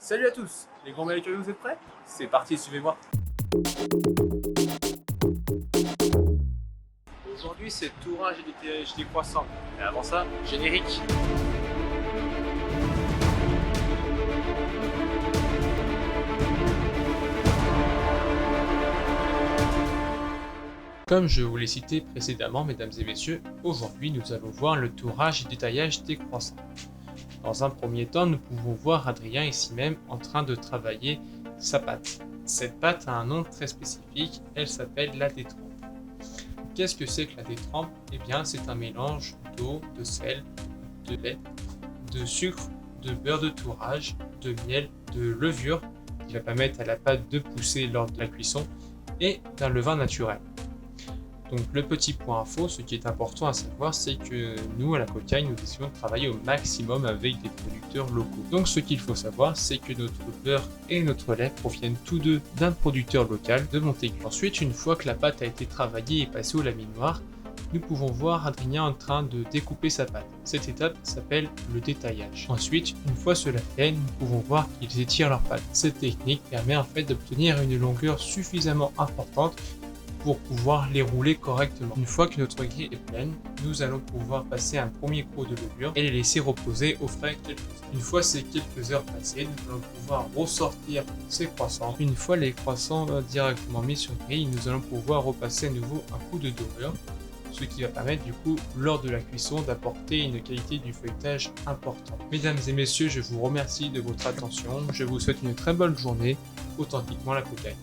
Salut à tous, les grands malais curieux, vous êtes prêts? C'est parti, suivez-moi. Aujourd'hui, c'est tourage et détaillage décroissant. Mais avant ça, générique. Comme je vous l'ai cité précédemment, mesdames et messieurs, aujourd'hui nous allons voir le tourage et détaillage décroissant. Dans un premier temps, nous pouvons voir Adrien ici même en train de travailler sa pâte. Cette pâte a un nom très spécifique, elle s'appelle la détrempe. Qu'est-ce que c'est que la détrempe? Eh bien, c'est un mélange d'eau, de sel, de lait, de sucre, de beurre de tourage, de miel, de levure qui va permettre à la pâte de pousser lors de la cuisson et d'un levain naturel. Donc le petit point info, ce qui est important à savoir, c'est que nous à la Cocaille, nous essayons de travailler au maximum avec des producteurs locaux. Donc ce qu'il faut savoir, c'est que notre beurre et notre lait proviennent tous deux d'un producteur local de Montaigu. Ensuite, une fois que la pâte a été travaillée et passée au laminoir, nous pouvons voir Adrien en train de découper sa pâte. Cette étape s'appelle le détaillage. Ensuite, une fois cela fait, nous pouvons voir qu'ils étirent leur pâte. Cette technique permet en fait d'obtenir une longueur suffisamment importante pour pouvoir les rouler correctement. Une fois que notre grille est pleine, nous allons pouvoir passer un premier coup de levure et les laisser reposer au frais quelques heures. Une fois ces quelques heures passées, nous allons pouvoir ressortir ces croissants. Une fois les croissants directement mis sur grille, nous allons pouvoir repasser à nouveau un coup de dorure, ce qui va permettre du coup, lors de la cuisson, d'apporter une qualité du feuilletage importante. Mesdames et messieurs, je vous remercie de votre attention. Je vous souhaite une très bonne journée. Authentiquement la Cocaille.